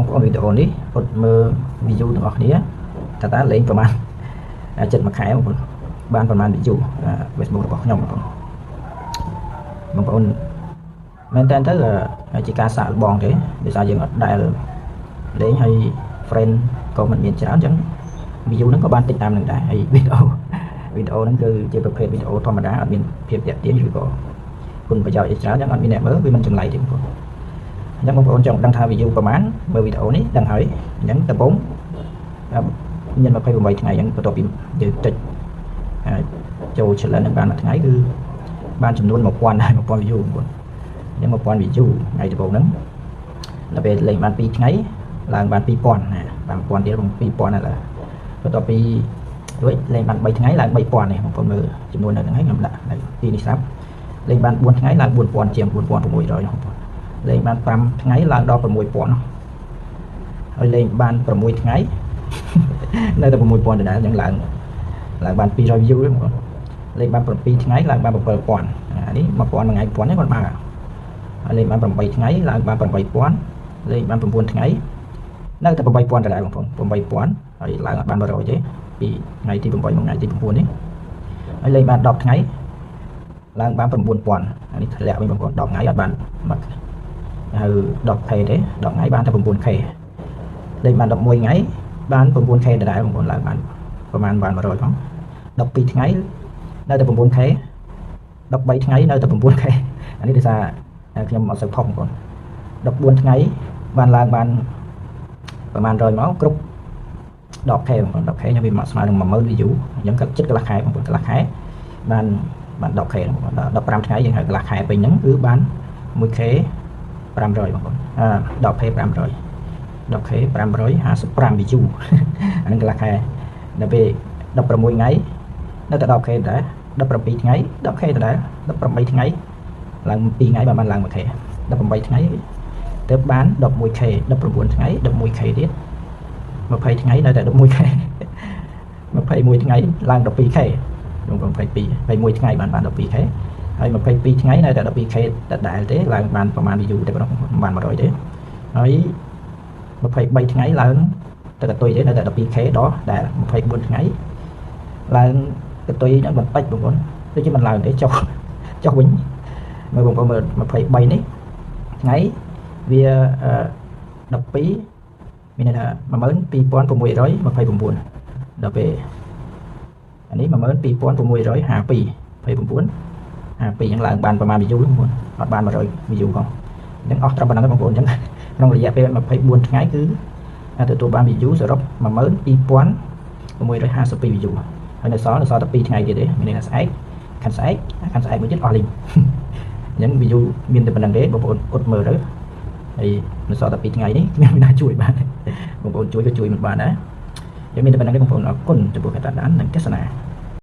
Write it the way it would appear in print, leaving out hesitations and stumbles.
បងប្អូនវីដេអូនេះអត់មើល view ទាំងអស់គ្នាតើលេងប្រហែលចិត្តមួយខែបងប្អូនបានប្រហែល view Facebook របស់ខ្ញុំបងប្អូនមែនតើទៅជាការសាកល្បងទេដោយសារយើងអត់ដែលលេងហើយ friend ក៏មិនមានច្រើនអញ្ចឹង view ហ្នឹងក៏បានតិចតាមនឹងដែរហើយវីដេអូហ្នឹងគឺជាប្រភេទវីដេអូធម្មតាអត់មានភាពតាក់ទាញឬក៏គុណប្រយោជន៍អីច្រើនអញ្ចឹងអត់មានអ្នកមើលវាមិនចម្លែកទេបងប្អូនអញ្ចឹងបងប្អូនចង់ដឹងថា view ប្រហែលមើលវីដេអូនេះដឹងហើយអញ្ចឹងដំបូងមាន28ថ្ងៃអញ្ចឹងបន្ទាប់ពីយើងចុចចូល challenge នឹងបានមួយថ្ងៃគឺបានចំនួន 1000 ដែរ 1000 view បងប្អូនអញ្ចឹង 1000 view ថ្ងៃដំបូងហ្នឹងដល់ពេលលេងបាន2ថ្ងៃឡើងបាន 2000 ណាបាន 1000 ទៀត2000ដែរបន្ទាប់ពីរួចលេងបាន3ថ្ងៃឡើង 3000 នេះបងប្អូនមើលចំនួននៅហ្នឹងហើយខ្ញុំដាក់ទីនេះស្រាប់លេងបាន4ថ្ងៃឡើង 4000 ជាង 4600 បងប្អូនលេងបាន5ថ្ងៃឡើងដល់ 6000 ហើយលេងបាន6ថ្ងៃនៅតែ 6000 ដដែលអញ្ចឹងឡើងបាន 200 view ទេបងប្អូនលេងបាន7ថ្ងៃឡើងបាន 7000 អានេះ 1000 មួយថ្ងៃ 1000 នេះគាត់បានហើយលេងបាន8ថ្ងៃឡើងបាន 8000 លេងបាន9ថ្ងៃនៅតែ 8000 ដដែលបងប្អូន 8000 ហើយឡើងអត់បាន 100 ទេពីថ្ងៃទី8មកថ្ងៃទី9នេះហើយលេងបាន10ថ្ងៃឡើងបាន 9000 អានេះធ្លាក់វិញបងប្អូន10ថ្ងៃអត់បានមកហៅ 10k ទេ10ថ្ងៃបានតែ 9k លេងបាន11ថ្ងៃបាន 9k ដដែលបងប្អូនឡើងបានប្រហែលបាន 100 ផង12ថ្ងៃនៅតែ 9k 13ថ្ងៃនៅតែ 9k អានេះដោយសារខ្ញុំអត់សូវផុសបងប្អូន14ថ្ងៃបានឡើងបានប្រហែល 100 មកគ្រប់ 10k បងប្អូន 10k ខ្ញុំវាមកស្មើនឹង 10000 view អញ្ចឹងចិត្តកន្លះខែបងប្អូនកន្លះខែបាន 10k បងប្អូន15ថ្ងៃយើងហៅកន្លះខែពេញហ្នឹងគឺបាន 1k 500បងប្អូន10k 500 10k 555 view អានឹងកន្លះខែដល់ពេល16ថ្ងៃនៅតែ 10k ដែរ17ថ្ងៃ 10k ដែរ18ថ្ងៃឡើង2ថ្ងៃបានឡើង 1k 18ថ្ងៃទៅបាន 11k 19ថ្ងៃ 11k ទៀត20ថ្ងៃនៅតែ 11k 21ថ្ងៃឡើង 12k បងប្អូន21ថ្ងៃបាន 12k ហើយ22ថ្ងៃនៅតែ 12k ដដែលទេឡើងបានប្រហែល view ទេបងប្អូនបាន100ទេហើយ23ថ្ងៃឡើងទៅកតុយទេនៅតែ 12k ដល់ដែល24ថ្ងៃឡើងកតុយបន្តិចបងប្អូនដូចជាមិនឡើងទេចុះវិញមើលបងប្អូនមើល23នេះថ្ងៃវា12មានន័យថា 12629 ដល់ពេលអានេះ 12652 យ៉ាងឡើងបានប្រហែល view បងប្អូនអត់បាន 100 view ផងអញ្ចឹងអស់ត្រឹមប៉ុណ្ណឹងបងប្អូនអញ្ចឹងក្នុងរយៈពេល 24 ថ្ងៃគឺទទួលបាន view សរុប 12652 view ហើយនៅសល់តែ2ថ្ងៃទៀតទេមានន័យថាស្អែកខាន់ស្អែកមួយទៀតអស់លីងអញ្ចឹង view មានតែប៉ុណ្្នឹងទេបងប្អូនអត់មើលទៅហើយនៅសល់តែ2ថ្ងៃនេះគ្មានអ្នកណាជួយបានបងប្អូនជួយក៏ជួយមិនបានដែរយើងមានតែប៉ុណ្្នឹងទេបងប្អូនអរគុណចំពោះការតាមដាននិងទស្សនា